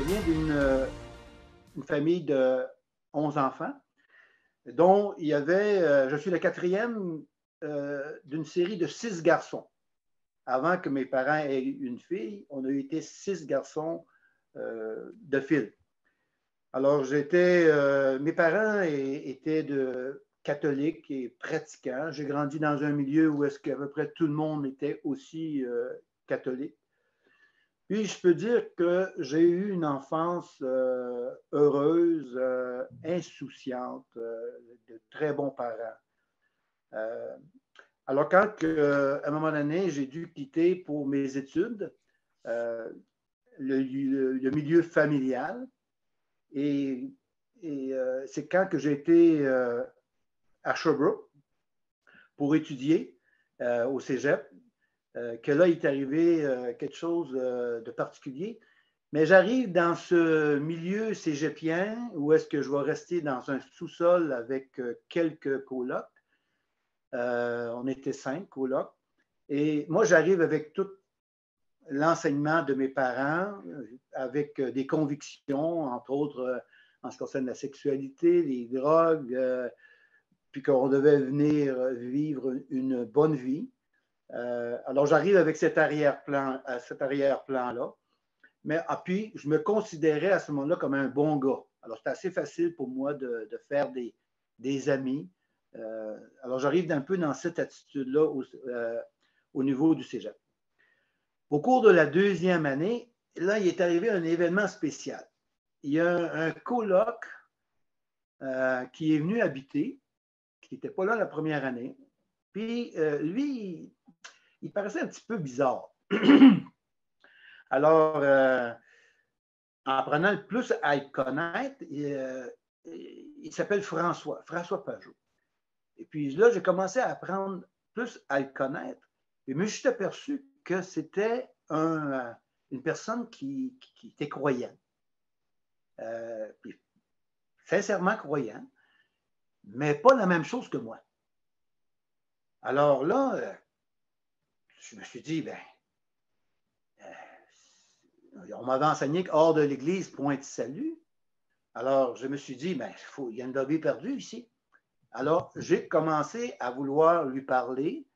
viens une famille de 11 enfants, dont il y avait, je suis le quatrième d'une série de 6 garçons. Avant que mes parents aient une fille, on a été 6 garçons de fil. Alors, mes parents étaient catholiques et pratiquants. J'ai grandi dans un milieu où est-ce qu'à peu près tout le monde était aussi catholique. Puis, je peux dire que j'ai eu une enfance heureuse, insouciante, de très bons parents. Alors, à un moment donné, j'ai dû quitter pour mes études le milieu familial, et c'est quand que j'ai été à Sherbrooke pour étudier au cégep, que là, il est arrivé quelque chose de particulier. Mais j'arrive dans ce milieu cégepien où est-ce que je vais rester dans un sous-sol avec quelques colocs. On était 5 colocs. Et moi, j'arrive avec tout l'enseignement de mes parents, avec des convictions, entre autres en ce qui concerne la sexualité, les drogues, puis qu'on devait venir vivre une bonne vie. Alors, j'arrive avec cet arrière-plan-là. Mais puis, je me considérais à ce moment-là comme un bon gars. Alors, c'était assez facile pour moi de faire des amis. Alors, j'arrive un peu dans cette attitude-là au niveau du cégep. Au cours de la deuxième année, là, il est arrivé un événement spécial. Il y a un coloc qui est venu habiter, qui n'était pas là la première année. Puis, lui, il paraissait un petit peu bizarre. Alors, en prenant plus à le connaître, il s'appelle François Pajot. Et puis là, j'ai commencé à apprendre plus à le connaître. Et je me suis aperçu que c'était une personne qui était croyante. Puis, sincèrement croyant, mais pas la même chose que moi. Alors là, je me suis dit, on m'avait enseigné qu'hors de l'Église, point de salut. Alors, je me suis dit, il y a une lobby perdue ici. Alors, j'ai commencé à vouloir lui parler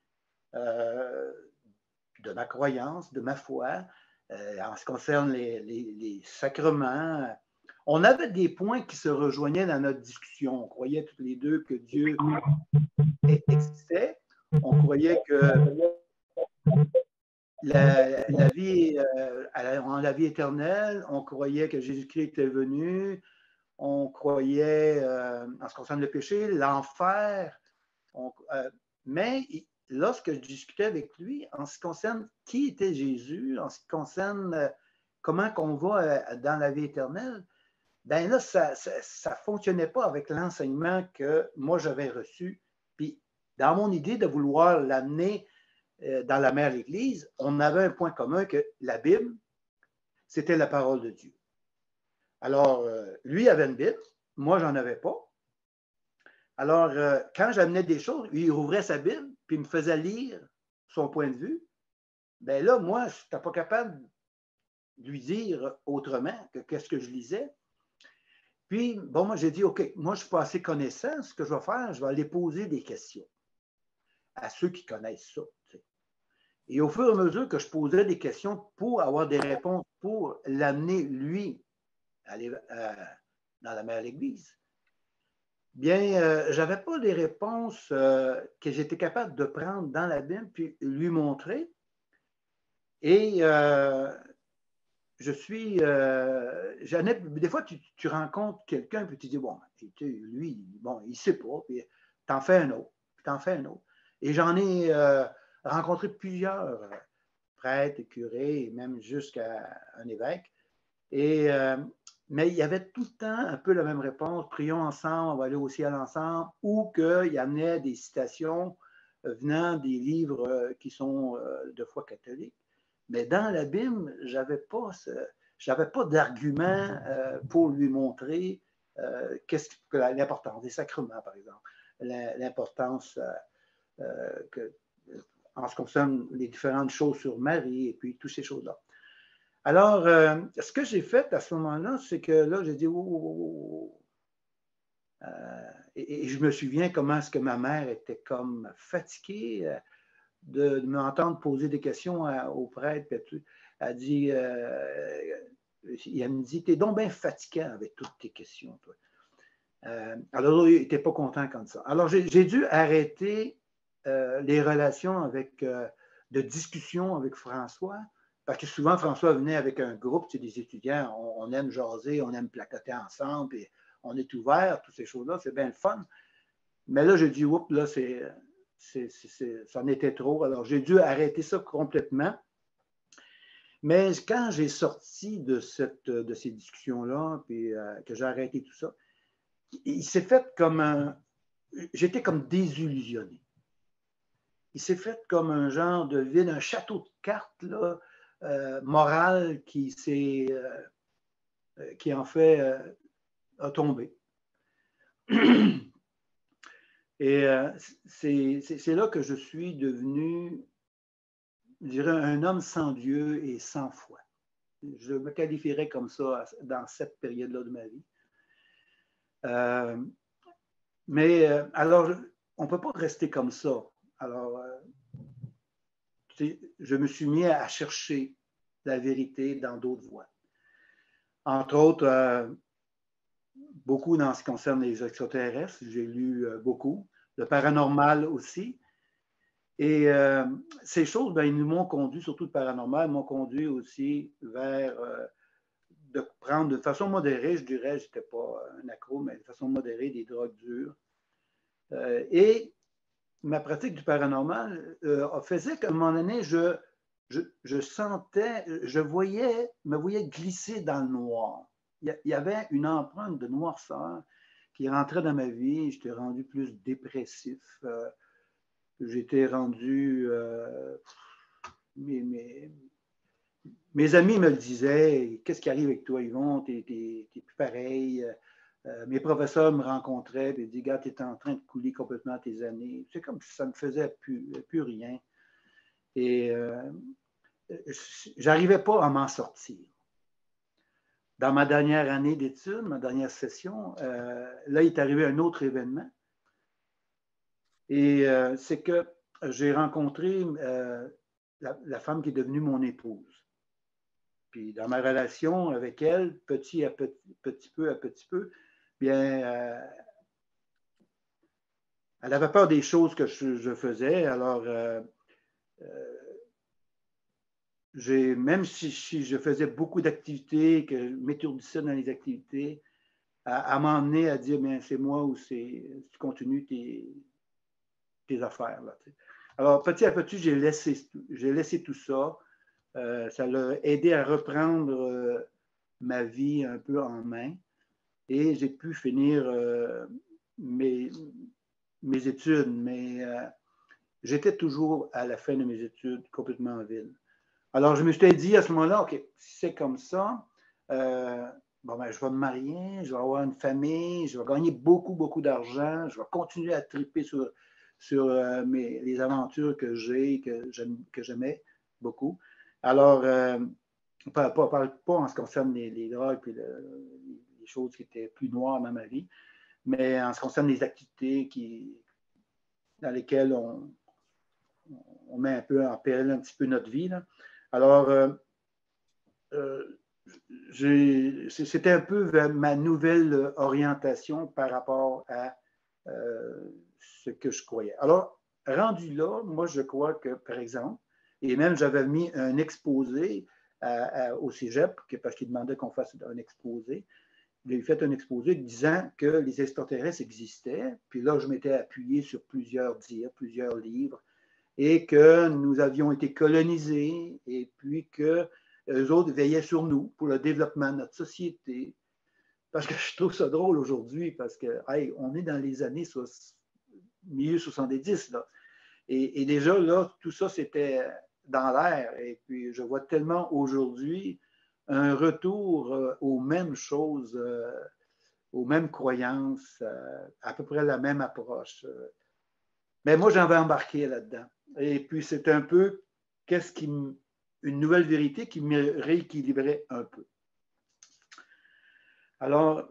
de ma croyance, de ma foi, en ce qui concerne les sacrements. On avait des points qui se rejoignaient dans notre discussion. On croyait tous les deux que Dieu existait. On croyait que la vie éternelle. On croyait que Jésus-Christ était venu. On croyait, en ce qui concerne le péché, l'enfer. Mais lorsque je discutais avec lui, en ce qui concerne qui était Jésus, en ce qui concerne comment qu'on va dans la vie éternelle, ben là, ça ne fonctionnait pas avec l'enseignement que moi j'avais reçu. Puis, dans mon idée de vouloir l'amener dans la mère Église, on avait un point commun que la Bible, c'était la parole de Dieu. Alors, lui avait une Bible, moi, j'en avais pas. Alors, quand j'amenais des choses, lui, il ouvrait sa Bible, puis il me faisait lire son point de vue. Ben là, moi, je n'étais pas capable de lui dire autrement que qu'est-ce que je lisais. Puis, bon, moi, j'ai dit, OK, moi, je ne suis pas assez connaissant. Ce que je vais faire, je vais aller poser des questions à ceux qui connaissent ça. T'sais. Et au fur et à mesure que je posais des questions pour avoir des réponses, pour l'amener, lui, dans la mère Église, bien, je n'avais pas des réponses que j'étais capable de prendre dans la Bible puis lui montrer. Et des fois, tu rencontres quelqu'un puis tu dis, bon, lui, bon, il ne sait pas, puis t'en fais un autre, puis t'en fais un autre. Et j'en ai rencontré plusieurs prêtres, curés, et même jusqu'à un évêque. Mais il y avait tout le temps un peu la même réponse, prions ensemble, on va aller au ciel ensemble, ou qu'il amenait des citations venant des livres qui sont de foi catholique. Mais dans la Bible, je n'avais pas d'argument pour lui montrer l'importance des sacrements, par exemple, l'importance en ce qui concerne les différentes choses sur Marie et puis toutes ces choses-là. Alors, ce que j'ai fait à ce moment-là, c'est que là, j'ai dit, oh, oh, oh, oh. Et je me souviens comment est-ce que ma mère était comme fatiguée de m'entendre poser des questions au prêtre. Elle dit, elle me dit, t'es donc bien fatiguant avec toutes tes questions, toi. Alors, il n'était pas content comme ça. Alors, j'ai dû arrêter les relations de discussion avec François, parce que souvent, François venait avec un groupe, tu sais, des étudiants, on aime jaser, on aime placoter ensemble, et on est ouvert, toutes ces choses-là, c'est bien le fun. Mais là, j'ai dit, oups, là, ça en était trop. Alors, j'ai dû arrêter ça complètement. Mais quand j'ai sorti de ces discussions-là, puis que j'ai arrêté tout ça, il s'est fait comme j'étais comme désillusionné. Il s'est fait comme un genre de vide, un château de cartes là, moral qui en fait a tombé. Et c'est là que je suis devenu, je dirais, un homme sans Dieu et sans foi. Je me qualifierais comme ça dans cette période-là de ma vie. Mais alors, on ne peut pas rester comme ça. Alors, je me suis mis à chercher la vérité dans d'autres voies. Entre autres, beaucoup dans ce qui concerne les extraterrestres, j'ai lu beaucoup, le paranormal aussi. Et ces choses, ben, ils nous m'ont conduit, surtout le paranormal, m'ont conduit aussi vers de prendre de façon modérée, je dirais, je n'étais pas un accro, mais de façon modérée, des drogues dures. Et ma pratique du paranormal faisait qu'à un moment donné, je sentais, me voyais glisser dans le noir. Il y avait une empreinte de noirceur qui rentrait dans ma vie. J'étais rendu plus dépressif. J'étais rendu... mes amis me le disaient. Qu'est-ce qui arrive avec toi, Yvon? T'es plus pareil. Mes professeurs me rencontraient et disaient, gars, tu es en train de couler complètement tes années. C'est comme si ça ne me faisait plus rien. Et j'arrivais pas à m'en sortir. Dans ma dernière année d'études, ma dernière session, là, il est arrivé un autre événement. Et c'est que j'ai rencontré la femme qui est devenue mon épouse. Puis dans ma relation avec elle, petit peu, bien, elle avait peur des choses que je faisais. Alors, même si je faisais beaucoup d'activités, que je m'étourdissais dans les activités, à m'emmener à dire, bien, c'est moi ou tu continues tes affaires. Là, alors, petit à petit, j'ai laissé tout ça. Ça l'a aidé à reprendre ma vie un peu en main et j'ai pu finir mes études, mais j'étais toujours à la fin de mes études complètement en vide. Alors, je me suis dit à ce moment-là, OK, si c'est comme ça, bon, ben, je vais me marier, je vais avoir une famille, je vais gagner beaucoup, beaucoup d'argent, je vais continuer à triper sur les aventures que j'ai, que j'aimais beaucoup. Alors, pas en ce qui concerne les drogues et les choses qui étaient plus noires dans ma vie, mais en ce qui concerne les activités dans lesquelles on met un peu en péril un petit peu notre vie. Là. Alors, c'était un peu ma nouvelle orientation par rapport à ce que je croyais. Alors, rendu là, moi, je crois que, par exemple, et même j'avais mis un exposé au cégep, parce qu'il demandait qu'on fasse un exposé. J'ai fait un exposé disant que les extraterrestres existaient, puis là, je m'étais appuyé sur plusieurs dires, plusieurs livres, et que nous avions été colonisés, et puis que eux autres veillaient sur nous pour le développement de notre société. Parce que je trouve ça drôle aujourd'hui, parce que, hey, on est dans les années milieu 70, là. Et déjà, là, tout ça, c'était dans l'air. Et puis, je vois tellement aujourd'hui un retour aux mêmes choses, aux mêmes croyances, à peu près la même approche. Mais moi, j'en vais embarquer là-dedans. Et puis, c'est un peu qu'est-ce qui une nouvelle vérité qui me rééquilibrait un peu. Alors,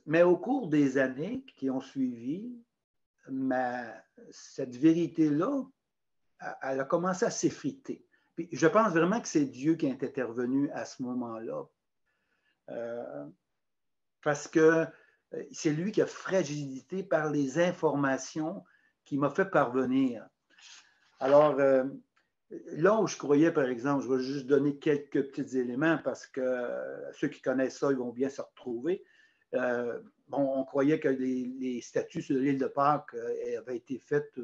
mais au cours des années qui ont suivi, cette vérité-là, elle a commencé à s'effriter. Puis je pense vraiment que c'est Dieu qui est intervenu à ce moment-là. Parce que c'est lui qui a fragilité par les informations qu'il m'a fait parvenir. Alors, là où je croyais, par exemple, je vais juste donner quelques petits éléments parce que ceux qui connaissent ça, ils vont bien se retrouver. Bon, on croyait que les statues sur l'île de Pâques avaient été faites,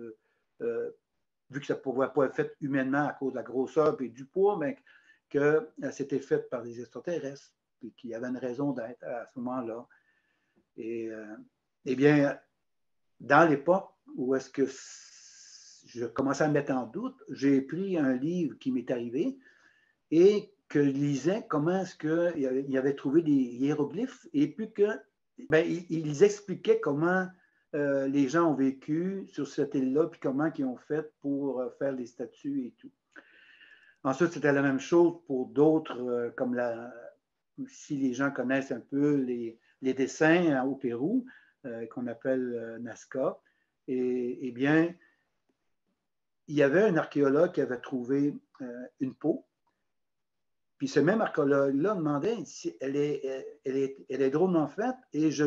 vu que ça ne pouvait pas être fait humainement à cause de la grosseur et du poids, mais que c'était fait par des extraterrestres et qu'il y avait une raison d'être à ce moment-là. Et eh bien, dans l'époque où est-ce que je commençais à me mettre en doute, j'ai pris un livre qui m'est arrivé et que je lisais comment est-ce qu'il avait trouvé des hiéroglyphes et puis que ben, ils expliquaient comment les gens ont vécu sur cette île-là puis comment ils ont fait pour faire les statues et tout. Ensuite, c'était la même chose pour d'autres, comme si les gens connaissent un peu les dessins au Pérou, qu'on appelle Nazca. Eh bien, il y avait un archéologue qui avait trouvé une peau. Puis ce même archéologue-là demandait si elle est drôlement faite et je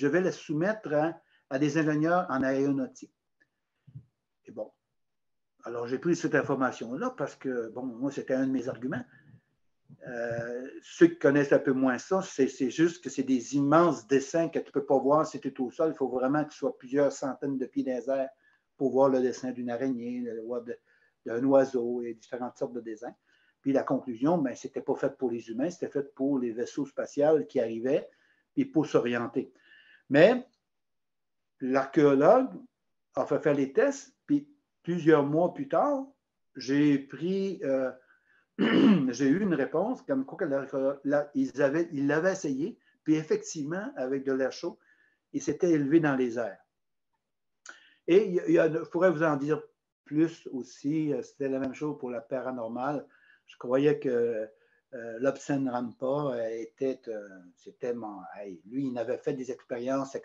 vais la soumettre à des ingénieurs en aéronautique. Et bon, alors j'ai pris cette information-là parce que, bon, moi, c'était un de mes arguments. Ceux qui connaissent un peu moins ça, c'est juste que c'est des immenses dessins que tu ne peux pas voir si tu es au sol. Il faut vraiment que tu sois plusieurs centaines de pieds dans les airs pour voir le dessin d'une araignée, d'un oiseau et différentes sortes de dessins. Puis la conclusion, ben, ce n'était pas fait pour les humains, c'était fait pour les vaisseaux spatials qui arrivaient et pour s'orienter. Mais l'archéologue a fait faire les tests, puis plusieurs mois plus tard, j'ai eu une réponse comme quoi ils l'avaient essayé, puis effectivement, avec de l'air chaud, il s'était élevé dans les airs. Et je pourrais vous en dire plus aussi, c'était la même chose pour la paranormale. Je croyais que Lobsang Rampa c'était lui, il avait fait des expériences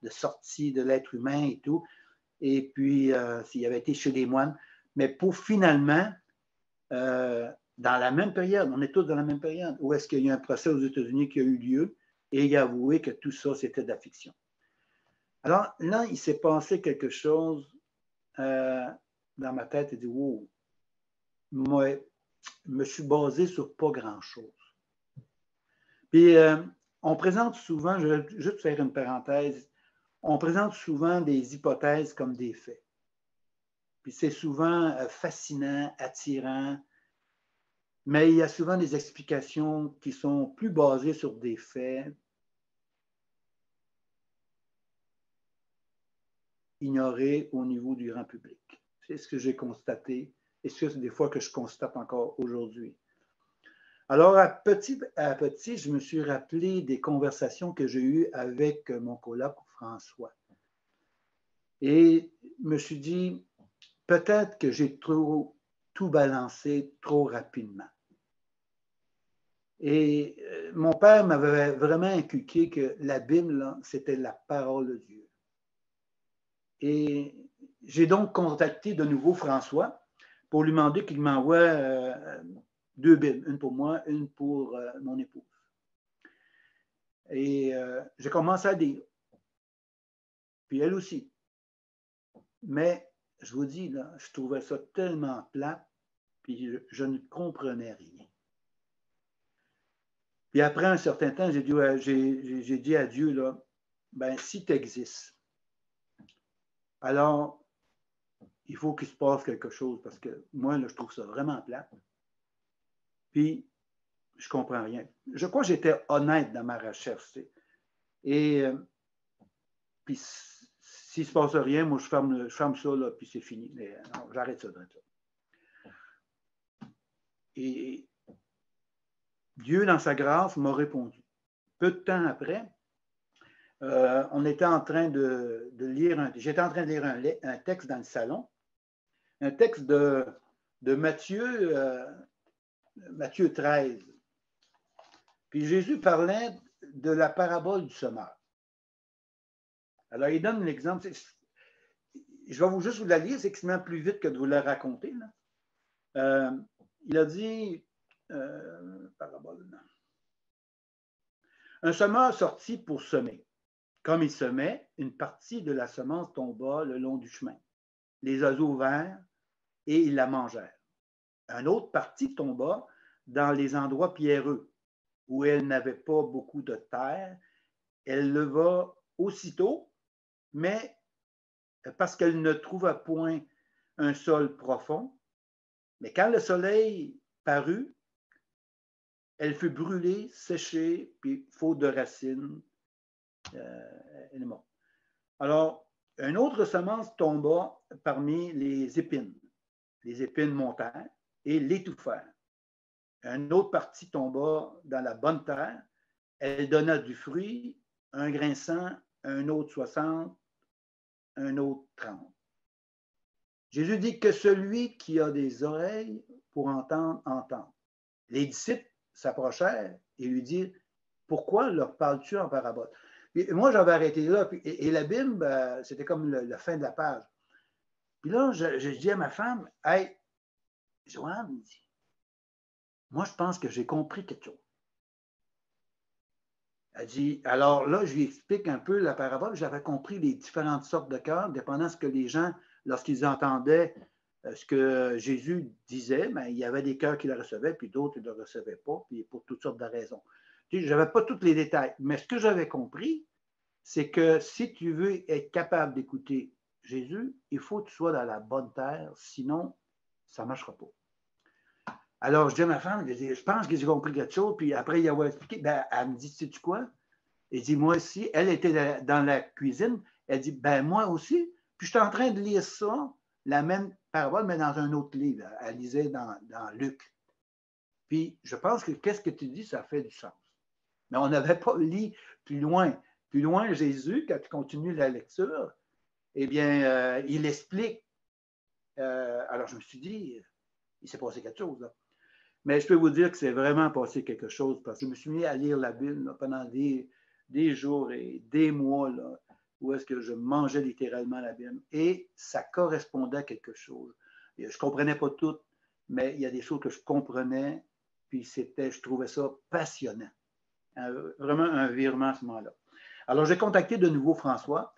de sortie de l'être humain et tout, et puis il avait été chez les moines, mais pour finalement, dans la même période, on est tous dans la même période, où est-ce qu'il y a eu un procès aux États-Unis qui a eu lieu, et il a avoué que tout ça, c'était de la fiction. Alors là, il s'est passé quelque chose dans ma tête et dit, wow, moi, je me suis basé sur pas grand-chose. Puis, on présente souvent, je vais juste faire une parenthèse, on présente souvent des hypothèses comme des faits. Puis c'est souvent fascinant, attirant, mais il y a souvent des explications qui sont plus basées sur des faits ignorés au niveau du grand public. C'est ce que j'ai constaté et c'est des fois que je constate encore aujourd'hui. Alors, à petit, je me suis rappelé des conversations que j'ai eues avec mon coloc François. Et je me suis dit, peut-être que j'ai tout balancé trop rapidement. Et mon père m'avait vraiment inculqué que la Bible, c'était la parole de Dieu. Et j'ai donc contacté de nouveau François pour lui demander qu'il m'envoie 2 Bibles, une pour moi, une pour mon épouse. Et j'ai commencé à lire. Puis elle aussi. Mais je vous dis, là, je trouvais ça tellement plat, puis je ne comprenais rien. Puis après un certain temps, j'ai dit à Dieu, là, ben, si tu existes, alors il faut qu'il se passe quelque chose parce que moi, là, je trouve ça vraiment plat. Puis, je ne comprends rien. Je crois que j'étais honnête dans ma recherche. Et puis, s'il ne se passe rien, moi, je ferme ça, là, puis c'est fini. Mais non, j'arrête ça. Et Dieu, dans sa grâce, m'a répondu. Peu de temps après, on était en train de lire, j'étais en train de lire un texte dans le salon, un texte de de Matthieu 13. Puis Jésus parlait de la parabole du semeur. Alors, il donne l'exemple. Je vais juste vous la lire, c'est extrêmement plus vite que de vous la raconter. Il a dit, parabole, non. Un semeur sortit pour semer. Comme il semait, une partie de la semence tomba le long du chemin. Les oiseaux vinrent et ils la mangèrent. Une autre partie tomba dans les endroits pierreux, où elle n'avait pas beaucoup de terre. Elle leva aussitôt, mais parce qu'elle ne trouva point un sol profond. Mais quand le soleil parut, elle fut brûlée, séchée, puis faute de racines, elle est morte. Alors, une autre semence tomba parmi les épines. Les épines montèrent et l'étouffèrent. Une autre partie tomba dans la bonne terre. Elle donna du fruit, un grain 100, un autre 60, un autre 30. Jésus dit que celui qui a des oreilles pour entendre, entende. Les disciples s'approchèrent et lui dirent, pourquoi leur parles-tu en parabole? Puis moi, j'avais arrêté là, et la Bible, c'était comme la fin de la page. Puis là, je dis à ma femme, hey, Joanne, moi, je pense que j'ai compris quelque chose. Elle dit, alors là, je lui explique un peu la parabole. J'avais compris les différentes sortes de cœurs, dépendant de ce que les gens, lorsqu'ils entendaient ce que Jésus disait, ben, il y avait des cœurs qui le recevaient, puis d'autres qui ne le recevaient pas, puis pour toutes sortes de raisons. Je n'avais pas tous les détails, mais ce que j'avais compris, c'est que si tu veux être capable d'écouter Jésus, il faut que tu sois dans la bonne terre, sinon, ça ne marchera pas. Alors, je dis à ma femme, je pense que j'ai compris quelque chose, puis après, il a expliqué, ben, elle me dit, sais-tu quoi? Elle dit, moi aussi, elle était dans la cuisine, elle dit, ben, moi aussi, puis je suis en train de lire ça, la même parabole, mais dans un autre livre. Elle lisait dans Luc. Puis, je pense que qu'est-ce que tu dis, ça fait du sens. Mais on n'avait pas lu plus loin. Plus loin, Jésus, quand tu continues la lecture, eh bien, il explique. Alors, je me suis dit, il s'est passé quelque chose, là. Mais je peux vous dire que c'est vraiment passé quelque chose parce que je me suis mis à lire la Bible là, pendant des jours et des mois là, où est-ce que je mangeais littéralement la Bible. Et ça correspondait à quelque chose. Et je ne comprenais pas tout, mais il y a des choses que je comprenais, puis je trouvais ça passionnant. Vraiment un virement à ce moment-là. Alors, j'ai contacté de nouveau François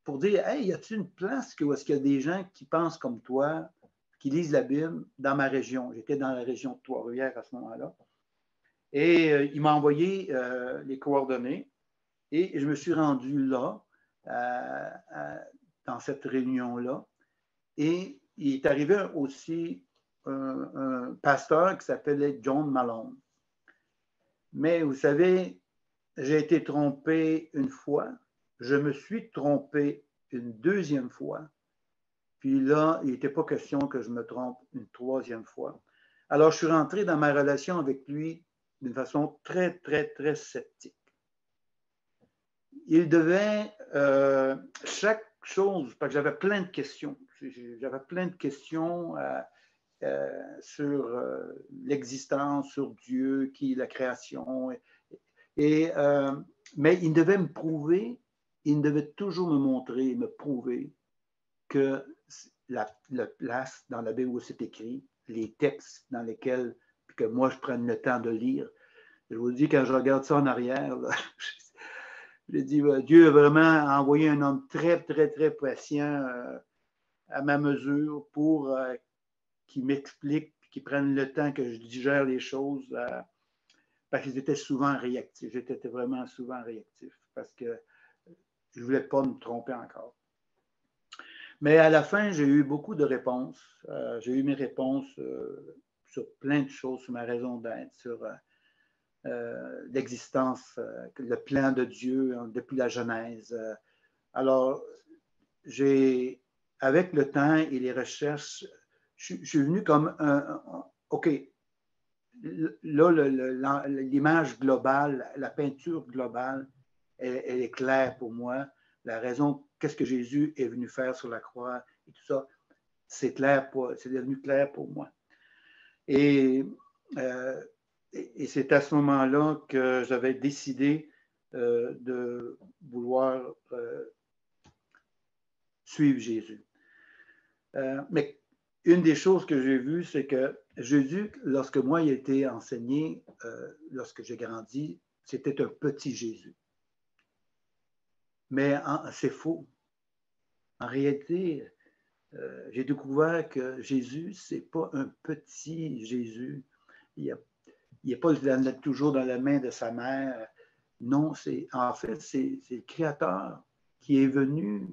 pour dire, hey, y a-t-il une place où est-ce qu'il y a des gens qui pensent comme toi, qui lisent la Bible dans ma région? J'étais dans la région de Trois-Rivières à ce moment-là. Et il m'a envoyé les coordonnées et je me suis rendu là, dans cette réunion-là. Et il est arrivé aussi un pasteur qui s'appelait John Malone. Mais vous savez, j'ai été trompé une fois, je me suis trompé une deuxième fois, puis là, il n'était pas question que je me trompe une troisième fois. Alors, je suis rentré dans ma relation avec lui d'une façon très, très, très sceptique. Il devait, chaque chose, parce que j'avais plein de questions, sur l'existence, sur Dieu, qui est la création. Mais il devait me prouver, il devait toujours me montrer, me prouver que la place dans la Bible où c'est écrit, les textes dans lesquels, puis que moi je prenne le temps de lire. Je vous dis, quand je regarde ça en arrière, là, je dis, Dieu a vraiment envoyé un homme très, très, très patient à ma mesure pour qu'il m'explique, qu'il prenne le temps que je digère les choses, parce qu'ils étaient souvent réactifs. J'étais vraiment souvent réactif parce que je ne voulais pas me tromper encore. Mais à la fin, j'ai eu beaucoup de réponses. J'ai eu mes réponses sur plein de choses, sur ma raison d'être, sur l'existence, le plan de Dieu depuis la Genèse. Alors, avec le temps et les recherches, je suis venu comme OK, là, l'image globale, la peinture globale, elle est claire pour moi. La raison, qu'est-ce que Jésus est venu faire sur la croix et tout ça, c'est devenu clair pour moi. Et, et c'est à ce moment-là que j'avais décidé de vouloir suivre Jésus. Mais une des choses que j'ai vues, c'est que Jésus, lorsque moi il a été enseigné, lorsque j'ai grandi, c'était un petit Jésus. Mais c'est faux. En réalité, j'ai découvert que Jésus, ce n'est pas un petit Jésus. Il n'est pas toujours dans la main de sa mère. Non, en fait, c'est le Créateur qui est venu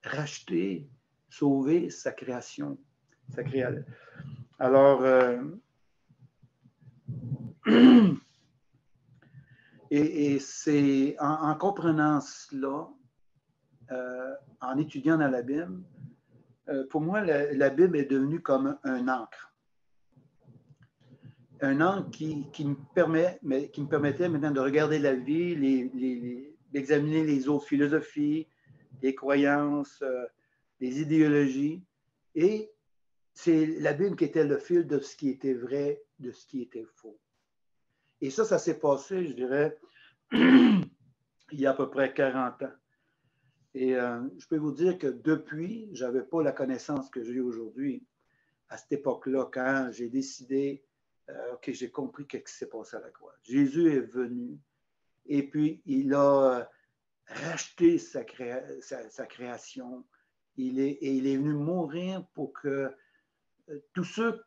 racheter, sauver sa création. Alors, et c'est en comprenant cela, en étudiant dans la Bible, pour moi, la Bible est devenue comme un encre. Un encre qui me permettait maintenant de regarder la vie, d'examiner les autres philosophies, les croyances, les idéologies. Et c'est la Bible qui était le fil de ce qui était vrai, de ce qui était faux. Et ça s'est passé, je dirais, il y a à peu près 40 ans. Et je peux vous dire que depuis, je n'avais pas la connaissance que j'ai aujourd'hui. À cette époque-là, quand j'ai décidé, OK, j'ai compris ce qui s'est passé à la croix. Jésus est venu et puis il a racheté sa création. Il est venu mourir pour que tous ceux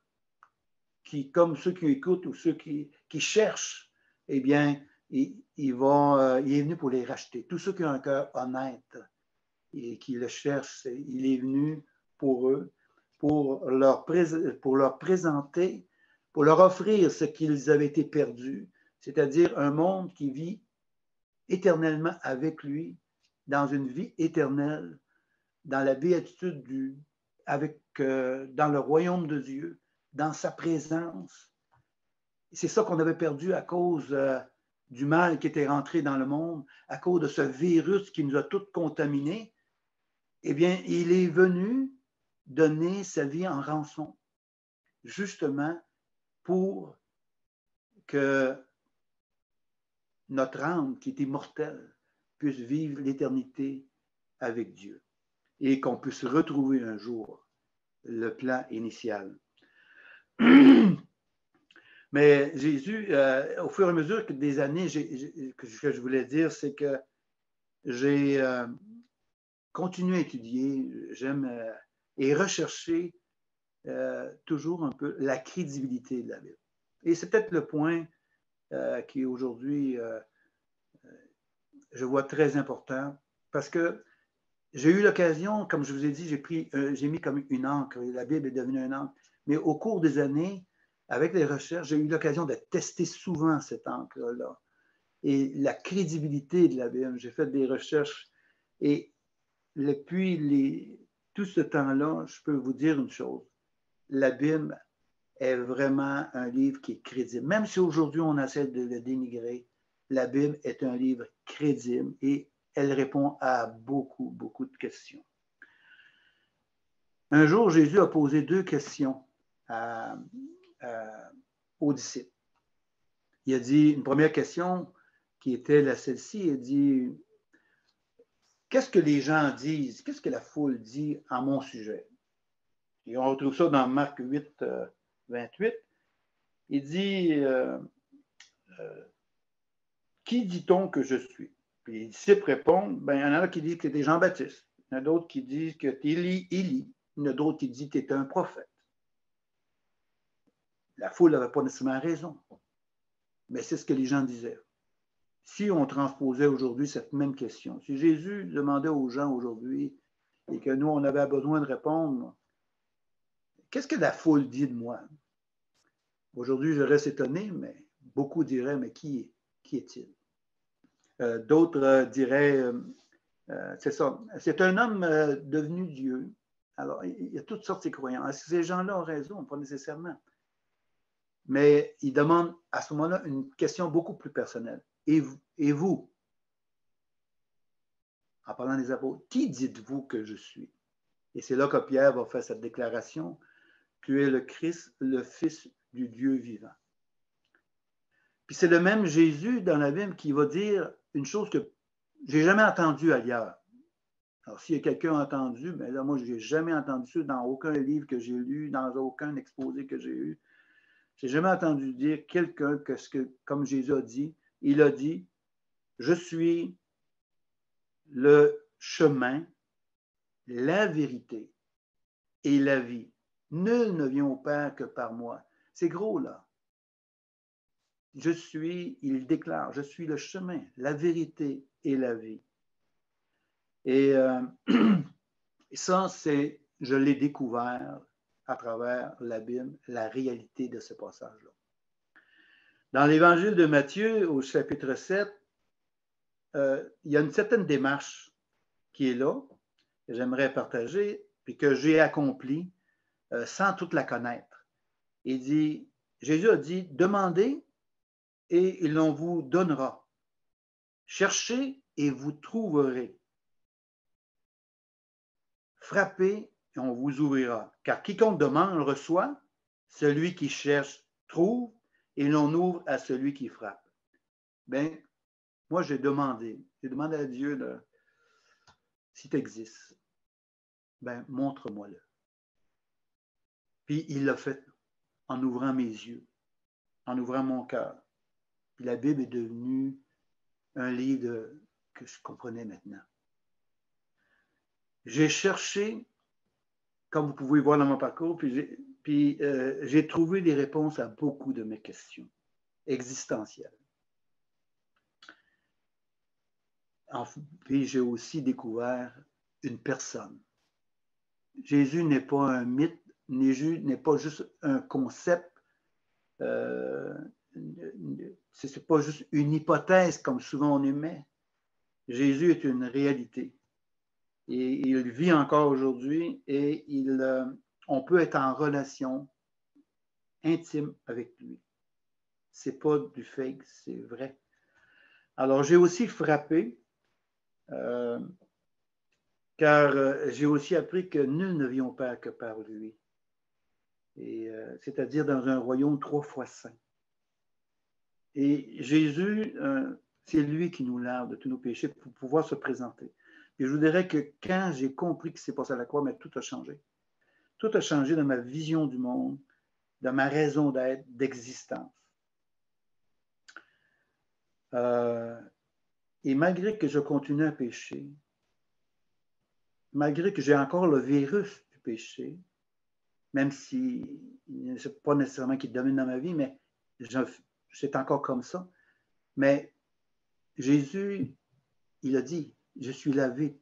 comme ceux qui écoutent ou ceux qui cherchent, eh bien, il est venu pour les racheter. Tous ceux qui ont un cœur honnête et qui le cherchent, il est venu pour eux, pour leur présenter, pour leur offrir ce qu'ils avaient été perdus, c'est-à-dire un monde qui vit éternellement avec lui, dans une vie éternelle, dans la béatitude dans le royaume de Dieu, dans sa présence. C'est ça qu'on avait perdu à cause du mal qui était rentré dans le monde, à cause de ce virus qui nous a tous contaminés. Eh bien, il est venu donner sa vie en rançon, justement pour que notre âme, qui est immortelle, puisse vivre l'éternité avec Dieu et qu'on puisse retrouver un jour le plan initial. Mais Jésus, au fur et à mesure des années, que je voulais dire, c'est que j'ai continué à étudier, j'aime et rechercher toujours un peu la crédibilité de la Bible. Et c'est peut-être le point qui aujourd'hui, je vois très important, parce que j'ai eu l'occasion, comme je vous ai dit, j'ai mis comme une encre, la Bible est devenue une encre, mais au cours des années, avec les recherches, j'ai eu l'occasion de tester souvent cette encre-là et la crédibilité de la Bible. J'ai fait des recherches et depuis tout ce temps-là, je peux vous dire une chose, la Bible est vraiment un livre qui est crédible. Même si aujourd'hui on essaie de le dénigrer, la Bible est un livre crédible et elle répond à beaucoup, beaucoup de questions. Un jour, Jésus a posé 2 questions aux disciples. Il a dit une première question qui était celle-ci, il a dit « Qu'est-ce que les gens disent? Qu'est-ce que la foule dit en mon sujet? » Et on retrouve ça dans Marc 8, 28. Il dit qui dit-on que je suis? Puis les disciples répondent, ben, il y en a qui disent que tu es Jean-Baptiste. Il y en a d'autres qui disent que tu es Élie. Il y en a d'autres qui disent que tu es un prophète. La foule n'avait pas nécessairement raison. Mais c'est ce que les gens disaient. Si on transposait aujourd'hui cette même question, si Jésus demandait aux gens aujourd'hui et que nous, on avait besoin de répondre, qu'est-ce que la foule dit de moi? Aujourd'hui, je reste étonné, mais beaucoup diraient, mais qui est-il? D'autres diraient, c'est ça, c'est un homme devenu Dieu. Alors, il y a toutes sortes de croyants. Est-ce que ces gens-là ont raison? Pas nécessairement. Mais ils demandent à ce moment-là une question beaucoup plus personnelle. Et vous, en parlant des apôtres, qui dites-vous que je suis? Et c'est là que Pierre va faire cette déclaration. Tu es le Christ, le Fils du Dieu vivant. Puis c'est le même Jésus dans la Bible qui va dire une chose que je n'ai jamais entendue ailleurs. Alors, s'il y a quelqu'un qui a entendu, mais là, moi, je n'ai jamais entendu ça dans aucun livre que j'ai lu, dans aucun exposé que j'ai eu. Je n'ai jamais entendu dire quelqu'un comme Jésus a dit, il a dit, je suis le chemin, la vérité et la vie. Nul ne vient au Père que par moi. C'est gros, là. Il déclare, je suis le chemin, la vérité et la vie. Et ça, je l'ai découvert à travers la Bible, la réalité de ce passage-là. Dans l'Évangile de Matthieu, au chapitre 7, il y a une certaine démarche qui est là, que j'aimerais partager, puis que j'ai accomplie sans toute la connaître. Jésus a dit, demandez et l'on vous donnera. Cherchez et vous trouverez. Frappez et on vous ouvrira. Car quiconque demande reçoit, celui qui cherche trouve, et l'on ouvre à celui qui frappe. Bien, moi j'ai demandé à Dieu, si tu existes, ben montre-moi-le. Puis il l'a fait en ouvrant mes yeux, en ouvrant mon cœur. Puis la Bible est devenue un livre que je comprenais maintenant. J'ai cherché, comme vous pouvez voir dans mon parcours, puis j'ai trouvé des réponses à beaucoup de mes questions existentielles. Puis j'ai aussi découvert une personne. Jésus n'est pas un mythe, Jésus n'est pas juste un concept, c'est pas juste une hypothèse comme souvent on émet. Jésus est une réalité. Et il vit encore aujourd'hui et on peut être en relation intime avec lui. C'est pas du fake, c'est vrai. Alors, j'ai aussi frappé, car j'ai aussi appris que nul ne vient au Père que par lui. Et c'est-à-dire dans un royaume 3 fois saint. Et Jésus, c'est lui qui nous lave de tous nos péchés pour pouvoir se présenter. Et je vous dirais que quand j'ai compris que c'est passé à la croix, mais tout a changé. Tout a changé dans ma vision du monde, dans ma raison d'être, d'existence. Et malgré que je continue à pécher, malgré que j'ai encore le virus du péché, même si ce n'est pas nécessairement qu'il domine dans ma vie, mais c'est encore comme ça. Mais Jésus, il a dit, je suis lavé.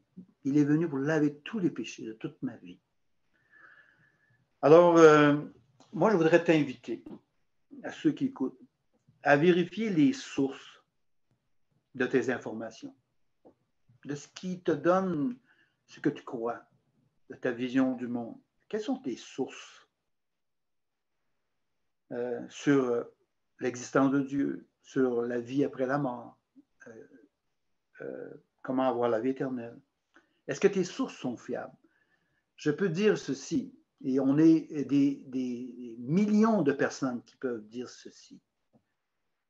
Il est venu pour laver tous les péchés de toute ma vie. Alors, moi, je voudrais t'inviter, à ceux qui écoutent, à vérifier les sources de tes informations, de ce qui te donne ce que tu crois, de ta vision du monde. Quelles sont tes sources sur l'existence de Dieu, sur la vie après la mort, comment avoir la vie éternelle? Est-ce que tes sources sont fiables? Je peux dire ceci, et on est des millions de personnes qui peuvent dire ceci,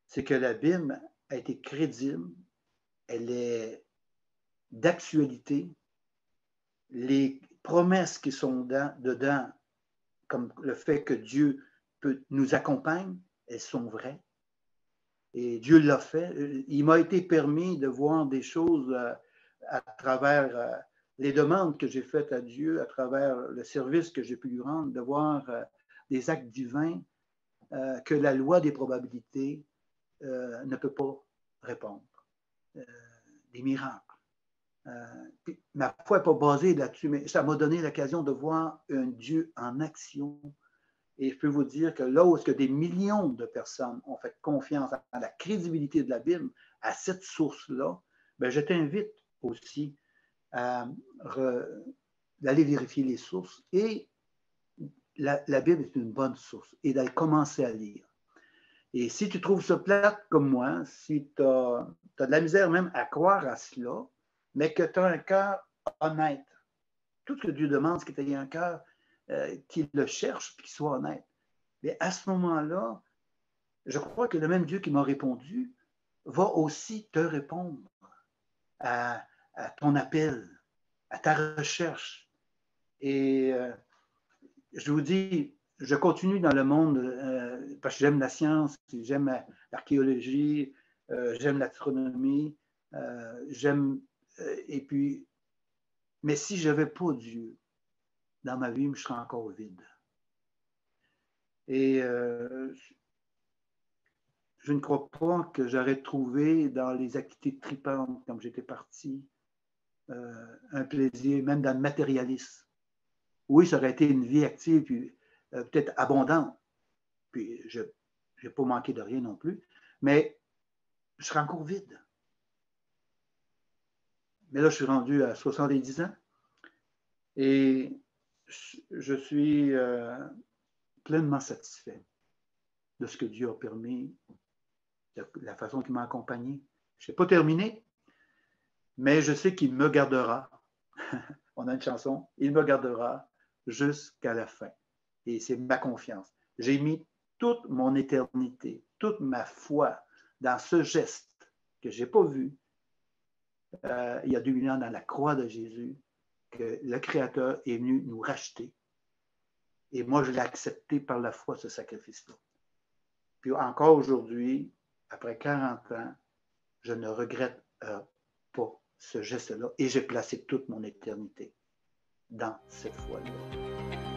c'est que la Bible a été crédible, elle est d'actualité, les promesses qui sont dedans, comme le fait que Dieu nous accompagne, elles sont vraies. Et Dieu l'a fait. Il m'a été permis de voir des choses à travers les demandes que j'ai faites à Dieu, à travers le service que j'ai pu lui rendre, de voir des actes divins que la loi des probabilités ne peut pas répondre. Des miracles. Ma foi n'est pas basée là-dessus, mais ça m'a donné l'occasion de voir un Dieu en action. Et je peux vous dire que là où est-ce que des millions de personnes ont fait confiance à la crédibilité de la Bible, à cette source-là, ben je t'invite aussi à d'aller vérifier les sources. Et la Bible est une bonne source et d'aller commencer à lire. Et si tu trouves ça plate comme moi, si tu as de la misère même à croire à cela, mais que tu as un cœur honnête, tout ce que Dieu demande, c'est que tu aies un cœur qui le cherche et qui soit honnête. Mais à ce moment-là, je crois que le même Dieu qui m'a répondu va aussi te répondre à, à ton appel, à ta recherche. Et je vous dis, je continue dans le monde parce que j'aime la science, j'aime l'archéologie, j'aime l'astronomie, j'aime. Et puis, mais si je n'avais pas Dieu dans ma vie, je serais encore vide. Et je ne crois pas que j'aurais trouvé dans les activités tripantes, comme j'étais parti, un plaisir, même dans le matérialisme. Oui, ça aurait été une vie active, puis peut-être abondante. Puis je n'ai pas manqué de rien non plus, mais je serais encore vide. Mais là, je suis rendu à 70 ans et je suis pleinement satisfait de ce que Dieu a permis, de la façon qu'il m'a accompagné. Je n'ai pas terminé, mais je sais qu'il me gardera. On a une chanson, il me gardera jusqu'à la fin. Et c'est ma confiance. J'ai mis toute mon éternité, toute ma foi dans ce geste que je n'ai pas vu il y a 2000 ans dans la croix de Jésus, que le Créateur est venu nous racheter. Et moi, je l'ai accepté par la foi, ce sacrifice-là. Puis encore aujourd'hui, après 40 ans, je ne regrette pas ce geste-là et j'ai placé toute mon éternité dans cette foi-là.